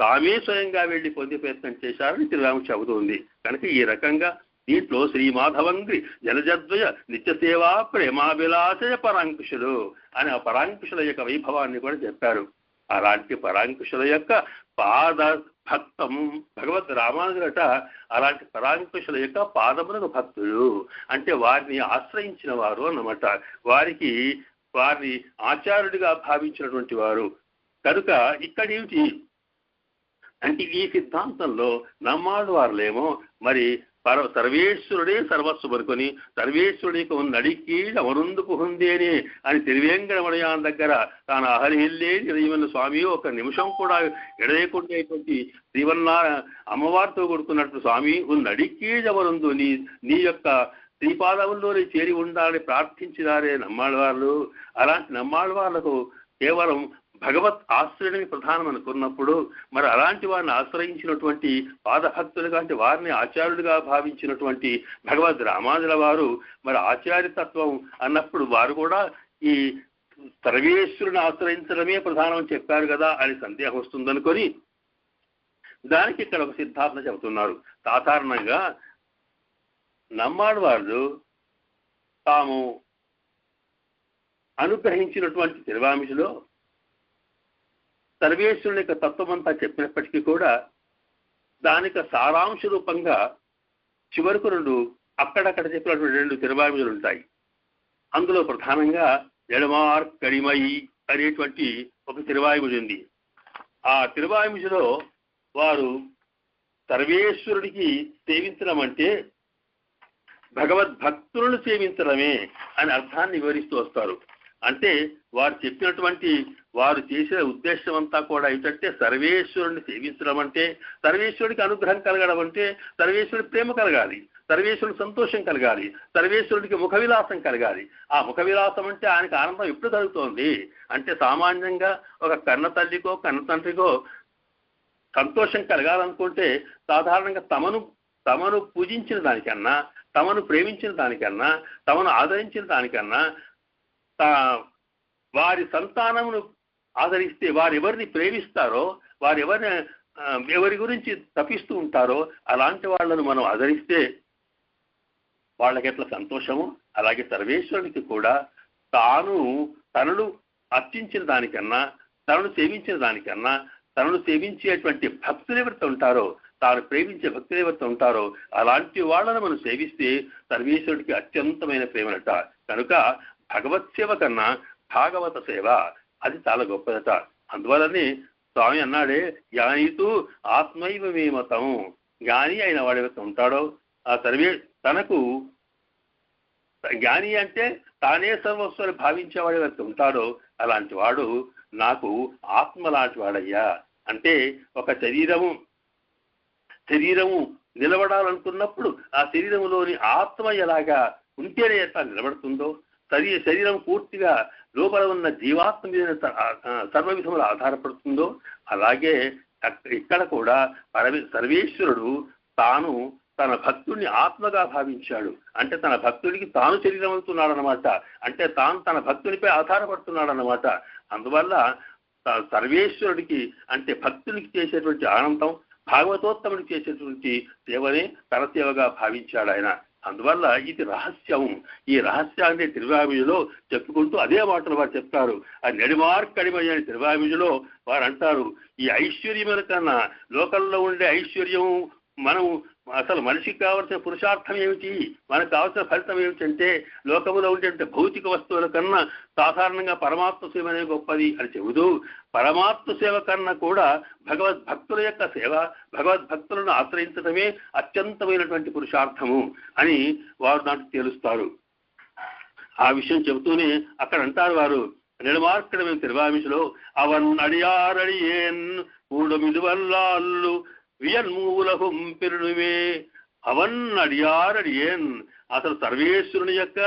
తామే స్వయంగా వెళ్లి పొందే ప్రయత్నం చేశారని తిరురాము చెబుతుంది. కనుక ఈ రకంగా దీంట్లో శ్రీ మాధవంగ్రి జలజద్వయ నిత్య సేవా ప్రేమాభిలాషయ పరాంకుశులు అని ఆ పరాంకుశుల యొక్క వైభవాన్ని కూడా చెప్పారు. అలాంటి పరాంకుశుల యొక్క పాద భక్తం భగవద్ రామానుజులట అలాంటి పరాంకుశుల యొక్క పాదములకు భక్తులు అంటే వారిని ఆశ్రయించిన వారు అన్నమాట. వారిని ఆచార్యుడిగా భావించినటువంటి వారు. కనుక ఇక్కడేమిటి అంటే ఈ సిద్ధాంతంలో నమ్మాడు వారులేమో మరి సర్వేశ్వరుడే సర్వస్సు పరుకొని సర్వేశ్వరుడికి ఉన్నడికి అమరుందు పుహుందేని అని తిరువేంకటమణయాన్ దగ్గర తాను అహరిహిల్లే నిరయమైన స్వామి ఒక నిమిషం కూడా ఎడలేకుండేటువంటి అమ్మవారితో కొడుకున్నట్టు స్వామి ఉన్నడికి అమరుందు నీ యొక్క శ్రీపాదముల్లోనే చేరి ఉండాలని ప్రార్థించినారే నమ్మాళ్ళవాళ్ళు. అలాంటి నమ్మాళ్ళవాళ్లకు కేవలం భగవత్ ఆశ్రయమే ప్రధానం అనుకున్నప్పుడు మరి అలాంటి వారిని ఆశ్రయించినటువంటి పాదభక్తులు కంటే వారిని ఆచార్యుడిగా భావించినటువంటి భగవద్ రామానుజుల వారు మరి ఆచార్యతత్వం అన్నప్పుడు వారు కూడా ఈ సర్వేశ్వరుని ఆశ్రయించడమే ప్రధానం చెప్పారు కదా అని సందేహం వస్తుందనుకొని దానికి ఇక్కడ ఒక సిద్ధాంతం చెబుతున్నారు. సాధారణంగా నమ్మాడు వాళ్ళు తాము అనుగ్రహించినటువంటి తిరువామిషలో సర్వేశ్వరుని యొక్క తత్వమంతా చెప్పినప్పటికీ కూడా దానికి సారాంశ రూపంగా చివరకు అక్కడక్కడ చెప్పినటువంటి 2 తిరువామిషలు ఉంటాయి. అందులో ప్రధానంగా ఎడమార్ కడిమయి అనేటువంటి ఒక తిరువాయిముడి ఉంది. ఆ తిరువాయిముడిలో వారు సర్వేశ్వరుడికి సేవించడం అంటే భగవద్భక్తులను సేవించడమే అని అర్థాన్ని వివరిస్తూ వస్తారు. అంటే వారు చెప్పినటువంటి వారు చేసే ఉద్దేశం అంతా కూడా ఏంటంటే సర్వేశ్వరుడిని సేవించడం అంటే సర్వేశ్వరుడికి అనుగ్రహం కలగడం అంటే సర్వేశ్వరుడి ప్రేమ కలగాలి, సర్వేశ్వరుడికి సంతోషం కలగాలి, సర్వేశ్వరుడికి ముఖ విలాసం కలగాలి. ఆ ముఖ విలాసం అంటే ఆయనకు ఆనందం ఎప్పుడు కలుగుతోంది అంటే సామాన్యంగా ఒక కన్న తల్లికో కన్న తండ్రికో సంతోషం కలగాలనుకుంటే సాధారణంగా తమను పూజించిన దానికన్నా, తమను ప్రేమించిన దానికన్నా, తమను ఆదరించిన దానికన్నా వారి సంతానమును ఆదరిస్తే వారు ఎవరిని ప్రేమిస్తారో వారు ఎవరి గురించి తపిస్తూ ఉంటారో అలాంటి వాళ్ళను మనం ఆదరిస్తే వాళ్ళకి ఎట్లా సంతోషము అలాగే సర్వేశ్వరునికి కూడా తనను అర్చించిన దానికన్నా తనను సేవించిన దానికన్నా తనను సేవించేటువంటి భక్తులు ఎవరితో ఉంటారో తాను ప్రేమించే భక్తులు ఎవరితో ఉంటారో అలాంటి వాళ్ళను మనం సేవిస్తే సర్వేశ్వరుడికి అత్యంతమైన ప్రేమనట. కనుక భగవత్ సేవ కన్నా భాగవత సేవ అది చాలా గొప్పదట. అందువల్లనే స్వామి అన్నాడే జ్ఞానితూ ఆత్మైవ మే మతం. జ్ఞాని అయిన వాడు ఎవరితో ఉంటాడో ఆ తనకు జ్ఞాని అంటే తానే సర్వస్వాన్ని భావించేవాడు ఎవరితో ఉంటాడో అలాంటి వాడు నాకు ఆత్మ లాంటి వాడయ్యా. అంటే ఒక శరీరము నిలబడాలనుకున్నప్పుడు ఆ శరీరంలోని ఆత్మ ఎలాగా ఉంటేనే ఎట్లా నిలబడుతుందో శరీరం పూర్తిగా లోపల ఉన్న జీవాత్మ మీద సర్వ విధములు ఆధారపడుతుందో అలాగే ఇక్కడ కూడా సర్వేశ్వరుడు తాను తన భక్తుడిని ఆత్మగా భావించాడు. అంటే తన భక్తుడికి తాను శరీరం అవుతున్నాడు అన్నమాట. అంటే తాను తన భక్తునిపై ఆధారపడుతున్నాడు అన్నమాట. అందువల్ల సర్వేశ్వరుడికి అంటే భక్తునికి చేసేటువంటి ఆనందం భాగవతోత్తముడికి చేసేటువంటి సేవనే పరసేవగా భావించాడు ఆయన. అందువల్ల ఇది రహస్యం. ఈ రహస్యాన్ని తిరువామిజులో చెప్పుకుంటూ అదే మాటలు వారు చెప్తారు. ఆ నెడిమార్కడిమయ్య అని తిరువామిజులో వారు అంటారు ఈ ఐశ్వర్యముల కన్నా లోకంలో ఉండే ఐశ్వర్యం మనం అసలు మనిషికి కావాల్సిన పురుషార్థం ఏమిటి, మనకు కావాల్సిన ఫలితం ఏమిటంటే లోకములో ఉండే భౌతిక వస్తువుల కన్నా సాధారణంగా పరమాత్మ సేవ అనేది గొప్పది అని చెబుతూ పరమాత్మ సేవ కన్నా కూడా భగవద్భక్తుల యొక్క సేవ భగవద్భక్తులను ఆశ్రయించడమే అత్యంతమైనటువంటి పురుషార్థము అని వారు దాంట్లో తేలుస్తారు. ఆ విషయం చెబుతూనే అక్కడ అంటారు వారు నిలమార్కడమే తిరువామిషలో అవన్ అడియారడియేన్ కూడమిదువల్లాళ్ళు వియన్మూలహుం పెరుడువే అవన్ అడియారడియేన్. అసలు సర్వేశ్వరుని యొక్క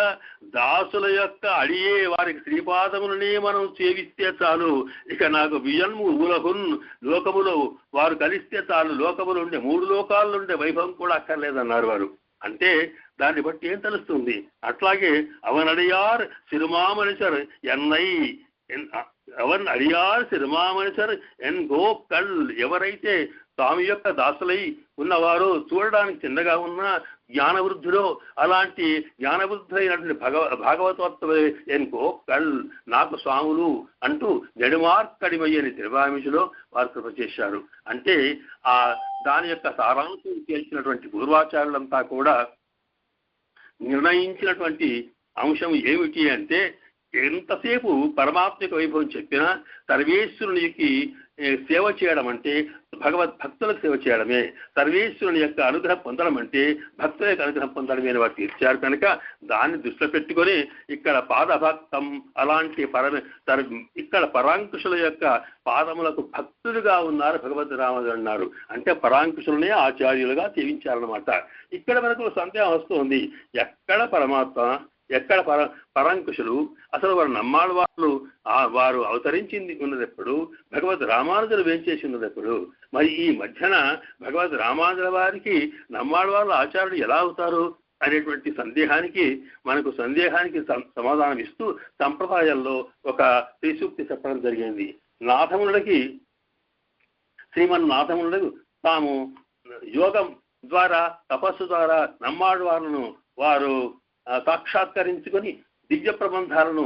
దాసుల యొక్క అడియే వారికి శ్రీపాదములనే మనం సేవిస్తే చాలు. ఇక నాకు వియన్మూలహున్ లోకములో వారు కలిస్తే చాలు. లోకములు ఉండే 3 లోకాల్లో ఉండే వైభవం కూడా అక్కర్లేదన్నారు వారు. అంటే దాన్ని బట్టి ఏం తెలుస్తుంది. అట్లాగే అవన్ అడియార్ సిరుమామనిసర్ ఎన్నై అవన్ అడియార్ సిరుమామనిసర్ ఎన్ గోకల్. ఎవరైతే స్వామి యొక్క దాసులై ఉన్నవారో చూడడానికి చిన్నగా ఉన్న జ్ఞానవృద్ధులో అలాంటి జ్ఞానవృద్ధులైనటువంటి భాగవతోత్తమ ఎన్ గోకల్ నాకు స్వాములు అంటూ నెడుమార్కడిమయ్యని తిరువామిషులో వారు కృప చేశారు. అంటే ఆ దాని యొక్క సారాంశం తేల్చినటువంటి పూర్వాచారులంతా కూడా నిర్ణయించినటువంటి అంశం ఏమిటి అంటే ఎంతసేపు పరమాత్మిక వైభవం చెప్పినా సర్వేశ్వరునికి సేవ చేయడం అంటే భగవద్భక్తులకు సేవ చేయడమే, సర్వేశ్వరుని యొక్క అనుగ్రహం పొందడం అంటే భక్తుల యొక్క అనుగ్రహం పొందడమే అని వారు తీర్చారు. కనుక దాన్ని దృష్టిలో పెట్టుకొని ఇక్కడ పాదభక్తం అలాంటి ఇక్కడ పరాంకుశుల యొక్క పాదములకు భక్తులుగా ఉన్నారు భగవద్ రామానుజులు అన్నారు. అంటే పరాంకుశులనే ఆచార్యులుగా సేవించారన్నమాట. ఇక్కడ మనకు సందేహం వస్తుంది, ఎక్కడ పరమాత్మ ఎక్కడ పరాంకుశులు, అసలు వారు నమ్మాడు వారు అవతరించింది ఉన్నదెప్పుడు, భగవద్ రామానుజులు వేంచేసి ఉన్నదెప్పుడు, మరి ఈ మధ్యన భగవద్ రామానుజుల వారికి నమ్మాడు వాళ్ళు ఆచార్యులు ఎలా అవుతారు అనేటువంటి సందేహానికి సమాధానం ఇస్తూ సంప్రదాయంలో ఒక శ్రీసూక్తి చెప్పడం జరిగింది. శ్రీమన్నాథములకు తాము యోగం ద్వారా తపస్సు ద్వారా నమ్మాడు వాళ్ళను వారు సాక్షాత్కరించుకొని దివ్య ప్రబంధాలను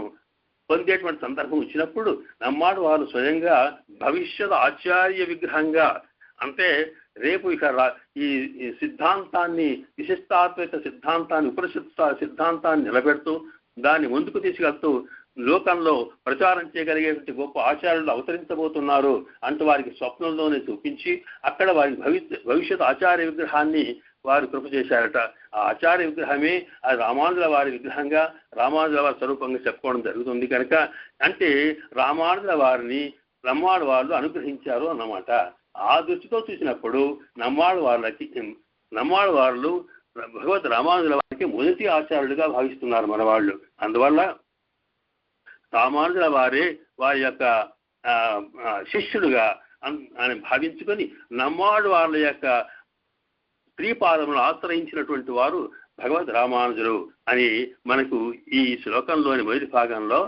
పొందేటువంటి సందర్భం వచ్చినప్పుడు నమ్మాడు వారు స్వయంగా భవిష్యత్ ఆచార్య విగ్రహంగా, అంటే రేపు ఇక ఈ సిద్ధాంతాన్ని విశిష్టాద్వైత సిద్ధాంతాన్ని ఉపనిషత్ సిద్ధాంతాన్ని నిలబెడుతూ దాన్ని ముందుకు తీసుకెళ్తూ లోకంలో ప్రచారం చేయగలిగేటువంటి గొప్ప ఆచార్యులు అవతరించబోతున్నారు అంటూ వారికి స్వప్నంలోనే చూపించి అక్కడ వారి భవిష్యత్ ఆచార్య విగ్రహాన్ని వారు కృప చేశారట. ఆ ఆచార్య విగ్రహమే ఆ రామానుజుల వారి విగ్రహంగా రామానుజుల వారి స్వరూపంగా చెప్పుకోవడం జరుగుతుంది. కనుక అంటే రామానుజుల వారిని నమ్మాడు వాళ్ళు అనుగ్రహించారు అన్నమాట. ఆ దృష్టితో చూసినప్పుడు నమ్మాడు వాళ్ళు భగవద్ రామానుజుల వారికి మొదటి ఆచార్యులుగా భావిస్తున్నారు మన వాళ్ళు. అందువల్ల రామానుజుల వారే వారి యొక్క శిష్యుడుగా అని భావించుకొని నమ్మాడు వాళ్ళ యొక్క శ్రీపాదములను ఆశ్రయించినటువంటి వారు భగవద్ రామానుజులు అని మనకు ఈ శ్లోకంలోని మొదటి భాగంలో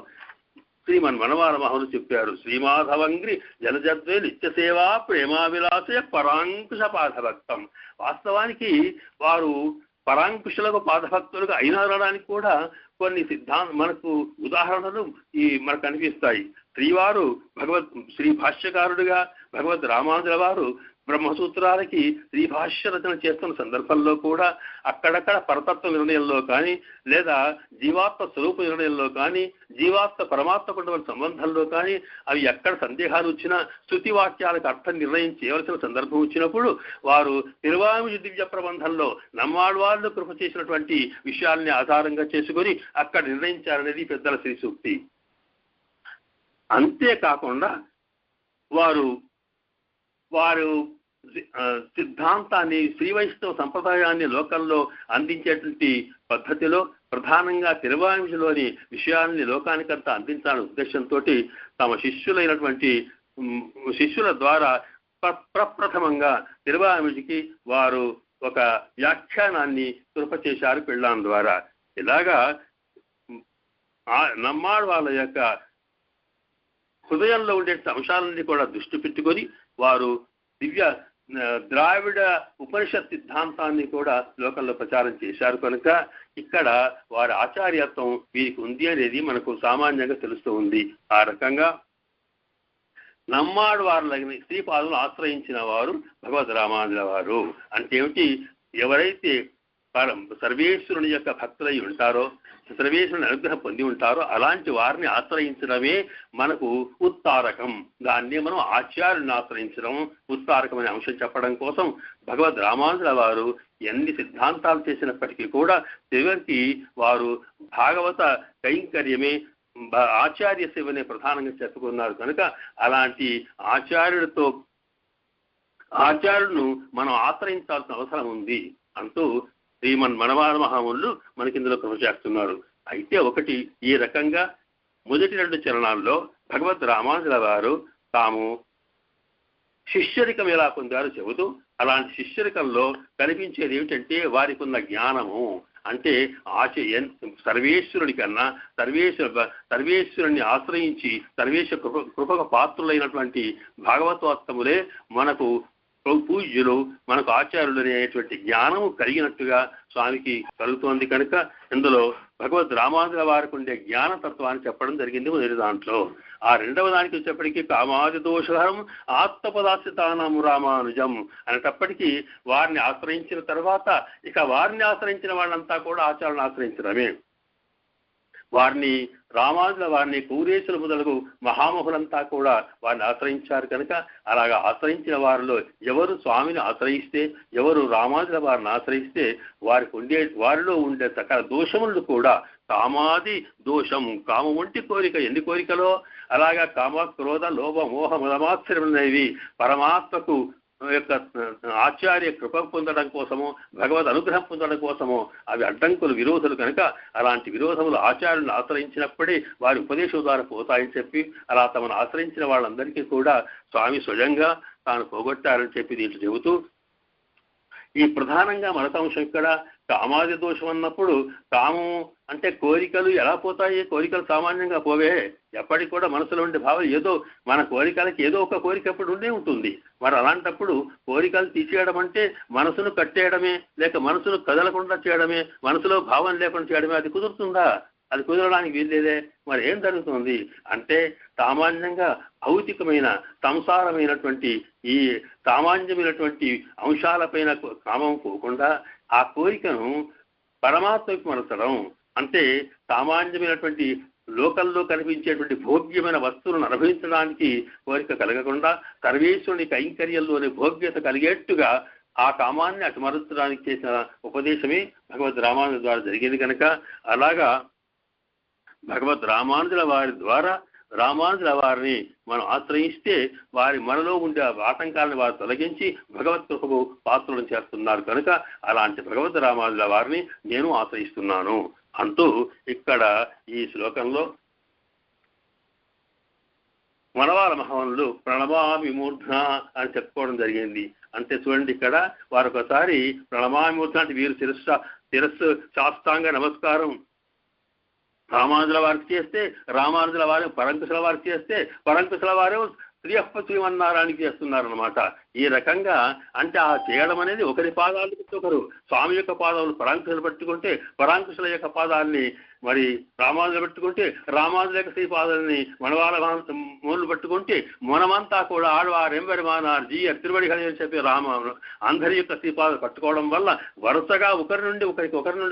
శ్రీమన్ మనవార మహులు చెప్పారు. శ్రీమాధవంగ్రి జలజద్వే నిత్యసేవా ప్రేమావిలాసయ పరాంకుశ పాదభక్తం. వాస్తవానికి వారు పరాంకుశులకు పాదభక్తులుగా అయినారడానికి కూడా కొన్ని మనకు ఉదాహరణలు మనకు కనిపిస్తాయి. శ్రీవారు శ్రీ భాష్యకారుడిగా భగవద్ రామానుజుల వారు బ్రహ్మసూత్రాలకి శ్రీభాష్య రచన చేస్తున్న సందర్భంలో కూడా అక్కడక్కడ పరతత్వ నిర్ణయంలో కానీ లేదా జీవాత్మ స్వరూప నిర్ణయంలో కానీ జీవాత్మ పరమాత్మ కుటుంబ సంబంధంలో కానీ అవి ఎక్కడ సందేహాలు వచ్చినా స్తుతి వాక్యాలకు అర్థం నిర్ణయం చేయవలసిన సందర్భం వచ్చినప్పుడు వారు తిరువామిజి దివ్య ప్రబంధంలో నమ్మాడు వాళ్ళు కృప చేసినటువంటి విషయాల్ని ఆధారంగా చేసుకొని అక్కడ నిర్ణయించారనేది పెద్దల శ్రీ సూక్తి. అంతేకాకుండా వారు సిద్ధాంతాన్ని శ్రీ వైష్ణవ సంప్రదాయాన్ని లోకంలో అందించేటువంటి పద్ధతిలో ప్రధానంగా తిరువాంశలోని విషయాల్ని లోకానికంతా అందించాలనే ఉద్దేశంతో తమ శిష్యుల ద్వారా ప్రప్రథమంగా తిరువాంశకి వారు ఒక వ్యాఖ్యానాన్ని కృప చేశారు పెళ్ళాం ద్వారా. ఇలాగా నమ్మాడు వాళ్ళ యొక్క హృదయంలో ఉండే అంశాలన్నీ కూడా దృష్టి పెట్టుకొని వారు దివ్య ద్రావిడ ఉపనిషత్ సిద్ధాంతాన్ని కూడా లోకంలో ప్రచారం చేశారు. కనుక ఇక్కడ వారి ఆచార్యత్వం వీరికి ఉంది అనేది మనకు సామాన్యంగా తెలుస్తూ ఉంది. ఆ రకంగా నమ్మాడు వారులగిన శ్రీపాదులను ఆశ్రయించిన వారు భగవద్ రామానుజుల వారు. అంటే ఏమిటి, ఎవరైతే సర్వేశ్వరుని యొక్క భక్తులై ఉంటారో సర్వేశ్వరుని అనుగ్రహం పొంది ఉంటారో అలాంటి వారిని ఆశ్రయించడమే మనకు ఉత్తారకం. దాన్ని మనం ఆచార్యుని ఆశ్రయించడం ఉత్తారకం అనే అంశం చెప్పడం కోసం భగవద్ రామానుజుల వారు ఎన్ని సిద్ధాంతాలు చేసినప్పటికీ కూడా చివరికి వారు భాగవత కైంకర్యమే ఆచార్య సేవనే ప్రధానంగా చెప్పుకున్నారు. కనుక అలాంటి ఆచార్యులను మనం ఆశ్రయించాల్సిన అవసరం ఉంది అంటూ శ్రీమన్ మనవార మహామునులు మనకి ఇందులో కృషి చేస్తున్నారు. అయితే ఒకటి, ఈ రకంగా మొదటి 2 చరణాల్లో భగవద్ రామానుజుల వారు తాము శిష్యరికం ఎలా పొందారో చెబుతూ అలాంటి శిష్యరికంలో కనిపించేది ఏమిటంటే వారికి ఉన్న జ్ఞానము. అంటే సర్వేశ్వరుడి కన్నా సర్వేశ్వరుని ఆశ్రయించి కృపకు పాత్రులైనటువంటి భాగవతోత్తములే మనకు పూజ్యులు, మనకు ఆచార్యులు అనేటువంటి జ్ఞానము కలిగినట్టుగా స్వామికి కలుగుతోంది. కనుక ఇందులో భగవద్ రామానుజుల వారికి ఉండే జ్ఞానతత్వాన్ని చెప్పడం జరిగింది మొదటి దాంట్లో. ఆ రెండవ దానికి వచ్చేప్పటికీ కామాది దోషహరం ఆత్మపదాశ్రితానం రామానుజం అనేటప్పటికీ వారిని ఆశ్రయించిన తర్వాత ఇక వారిని ఆశ్రయించిన వాళ్ళంతా కూడా ఆచార్యులను ఆశ్రయించడమే. వారిని రామానుజుల వారిని కౌరేశుల మొదలగు మహామహులంతా కూడా వారిని ఆశ్రయించారు కనుక అలాగా ఆశ్రయించిన వారిలో ఎవరు స్వామిని ఆశ్రయిస్తే, ఎవరు రామానుజుల వారిని ఆశ్రయిస్తే వారిలో ఉండే సకల దోషములు కూడా కామాది దోషం, కామం వంటి కోరిక ఎన్ని కోరికలో అలాగా కామ క్రోధ లోభ మోహ మదమాశ్చర్యములనేవి పరమాత్మకు యొక్క ఆచార్య కృప పొందడం కోసము, భగవద్ అనుగ్రహం పొందడం కోసము అవి అడ్డంకులు, విరోధులు కనుక అలాంటి విరోధములు ఆచార్యులను ఆశ్రయించినప్పుడే వారి ఉపదేశం ద్వారా పోతాయని చెప్పి అలా తమను ఆశ్రయించిన వాళ్ళందరికీ కూడా స్వామి స్వయంగా తాను పోగొట్టారని చెప్పి దీంట్లో చెబుతూ ఈ ప్రధానంగా మరొక అంశం ఇక్కడ కామాది దోషం అన్నప్పుడు కామం అంటే కోరికలు ఎలా పోతాయి? కోరికలు సామాన్యంగా పోవే. ఎప్పటికి కూడా మనసులో ఉండే భావం ఏదో మన కోరికలకి ఏదో ఒక కోరిక ఎప్పుడు ఉండే ఉంటుంది. మరి అలాంటప్పుడు కోరికలు తీసేయడం అంటే మనసును కట్టేయడమే, లేక మనసును కదలకుండా చేయడమే, మనసులో భావం లేకుండా చేయడమే. అది కుదురుతుందా? అది కుదరడానికి వీల్లేదే. మరి ఏం జరుగుతుంది అంటే సామాన్యంగా భౌతికమైన సంసారమైనటువంటి ఈ సామాన్యమైనటువంటి అంశాలపైన కామం పోకుండా ఆ కోరికను పరమాత్మకు మరచడం అంటే సామాన్యమైనటువంటి లోకల్లో కనిపించేటువంటి భోగ్యమైన వస్తువులను అనుభవించడానికి కోరిక కలగకుండా సర్వేశ్వరుని కైంకర్యంలోని భోగ్యత కలిగేట్టుగా ఆ కామాన్ని అటుమరచడానికి చేసిన ఉపదేశమే భగవద్ రామానుజుల ద్వారా జరిగింది కనుక అలాగా భగవద్ రామానుజుల వారి ద్వారా రామానుజుల వారిని మనం ఆశ్రయిస్తే వారి మనలో ఉండే ఆటంకాలను వారు తొలగించి భగవత్ కృపకు పాత్రలను చేస్తున్నారు కనుక అలాంటి భగవద్ రామానుజుల వారిని నేను ఆశ్రయిస్తున్నాను అంటూ ఇక్కడ ఈ శ్లోకంలో మనవాల మహానులు ప్రణమామి మూర్ధన అని చెప్పుకోవడం జరిగింది. అంటే చూడండి ఇక్కడ వారు ఒకసారి ప్రణమామి మూర్ధన అంటే వీరు శిరస్సు శాస్త్రాంగ నమస్కారం రామానుజుల వారికి చేస్తే, రామానుజుల వారు పరంకుశుల వారికి చేస్తే, పరంకుశుల వారు శ్రీయప్ప శ్రీమన్నారాయణకి చేస్తున్నారనమాట. ఈ రకంగా అంటే ఆ చేయడం అనేది ఒకరి పాదాలు ఒకరు స్వామి యొక్క పాదాలను పరాంకుశులు పట్టుకుంటే, పరాంకుశుల యొక్క పాదాలని మరి రామానుజులు పెట్టుకుంటే, రామానుజుల యొక్క శ్రీ పాదాలని మనవాళ్ళ మూలు పట్టుకుంటే, మనమంతా కూడా ఆడవారెంబెరుమానార్ జీయ తిరువడిగలి అని చెప్పి అందరి యొక్క శ్రీపాదాలు పట్టుకోవడం వల్ల వరుసగా ఒకరి నుండి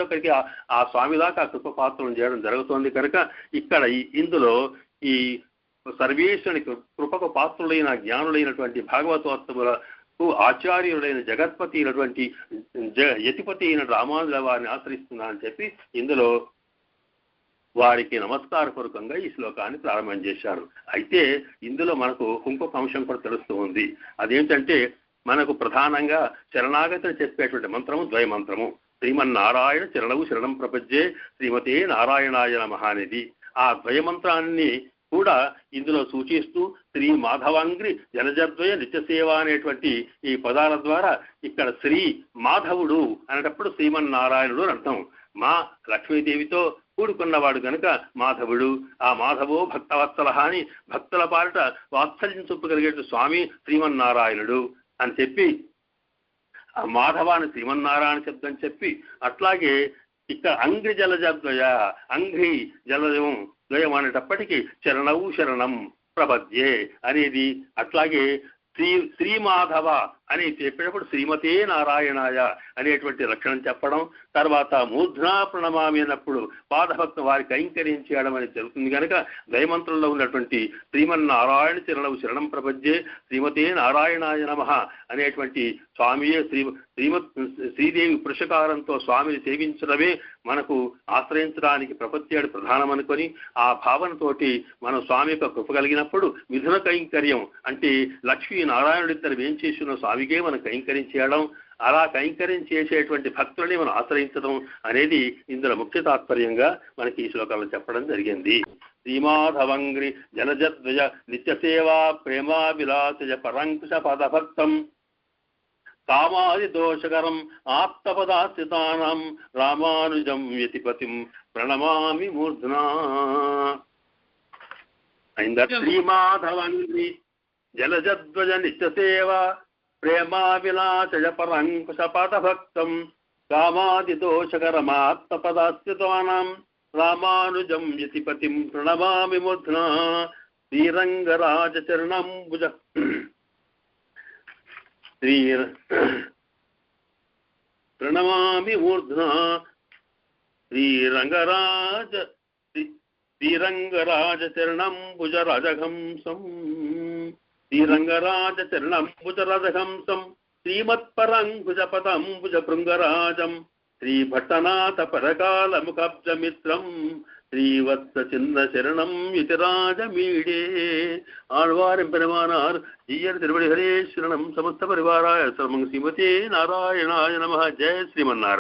ఒకరికి ఆ స్వామి దాకా కృప పాత్రలను చేయడం జరుగుతోంది కనుక ఇక్కడ ఇందులో ఈ సర్వేశ్వరుని కృపకు పాత్రులైన జ్ఞానులైనటువంటి భాగవతోత్తములకు ఆచార్యులైన జగత్పతి అయినటువంటి యతిపతి అయిన రామానుజుల వారిని ఆశ్రయిస్తున్నానని చెప్పి ఇందులో వారికి నమస్కారపూర్వకంగా ఈ శ్లోకాన్ని ప్రారంభం చేశారు. అయితే ఇందులో మనకు ఇంకొక అంశం కూడా తెలుస్తూ ఉంది. అదేంటంటే మనకు ప్రధానంగా శరణాగతిని చెప్పేటువంటి మంత్రము ద్వయమంత్రము. శ్రీమన్నారాయణ చరణవు శరణం ప్రపంచే శ్రీమతే నారాయణాయ నమః అనేది ఆ ద్వయమంత్రాన్ని కూడా ఇందులో సూచిస్తూ శ్రీ మాధవాంగ్రి జనజద్వయ నిత్యసేవ అనేటువంటి ఈ పదాల ద్వారా ఇక్కడ శ్రీ మాధవుడు అనేటప్పుడు శ్రీమన్నారాయణుడు అని అర్థం. మా లక్ష్మీదేవితో కూడుకున్నవాడు కనుక మాధవుడు. ఆ మాధవో భక్తవత్సల అని భక్తుల పాలిట వాత్సల్యం చూపగలిగే స్వామి శ్రీమన్నారాయణుడు అని చెప్పి ఆ మాధవాన్ని శ్రీమన్నారాయణ శబ్దం చెప్పి అట్లాగే ఇక్కడ అంగ్రి జలజద్వయ అంగ్రి జలజం ద్వయం అనేటప్పటికీ చరణవు శరణం ప్రపద్యే అనేది అట్లాగే శ్రీమాధవ అని చెప్పేటప్పుడు శ్రీమతే నారాయణాయ అనేటువంటి లక్షణం చెప్పడం, తర్వాత మూర్ధనా ప్రణమామి అన్నప్పుడు పాదభక్త వారికి కైంకర్యించడం అనేది జరుగుతుంది కనుక దయమంత్రంలో ఉన్నటువంటి శ్రీమన్నారాయణ చరణవు శరణం ప్రపంచే శ్రీమతే నారాయణాయ నమః అనేటువంటి స్వామియే శ్రీదేవి పురుషకారంతో స్వామిని సేవించడమే మనకు ఆశ్రయించడానికి ప్రపత్యాడు ప్రధానమనుకొని ఆ భావనతోటి మనం స్వామి యొక్క కృప కలిగినప్పుడు మిథున కైంకర్యం అంటే లక్ష్మీ నారాయణుడిద్దరు ఏం చేసిన స్వామికే మనం కైంకర్యం చేయడం, అలా కైంకర్యం చేసేటువంటి భక్తులని మనం ఆశ్రయించడం అనేది ఇందులో ముఖ్య తాత్పర్యంగా మనకి ఈ శ్లోకాల్లో చెప్పడం జరిగింది. శ్రీమాధవంగ్రి జలజద్వయ నిత్యసేవా ప్రేమాభిలాషజ పరంకుశ పదభక్తం కామాది దోషకరం ఆప్తపదాశ్రితానాం రామానుజం యతిపతిం ప్రణమామి మూర్ధనా. శ్రీమాధవంగ్రి జలజద్వజ నిత్యసేవ ప్రేమాభిలాషజ పరంకుశ పదభక్తం కామాది దోషకరమాత్మపదాశ్రితానాం రామానుజం యతిపతిం ప్రణమామి మూర్ధనా. శ్రీరంగరాజచరణంబుజ ప్రణమామి మూర్ధనా. శ్రీరంగరాజ శ్రీరంగరాజచరణంబుజరాజహంసం శ్రీరంగరాజచరణంబుజరాజహంసం శ్రీమత్పరంభుజపదంబుజభృంగరాజం శ్రీభట్టనాథ పరకాలముఖబ్జమిత్రం శ్రీవత్స చిన్న శరణం யதிராஜமீடே. ஆழ்வாரும் பெருமானார் ஜீயர் திருவடிகளே சரணம். சமஸ்த பரிவாராய சரணம். ஸ்ரீமதே நாராயணாய நமः. ஜெய ஸ்ரீமன்னாராயண.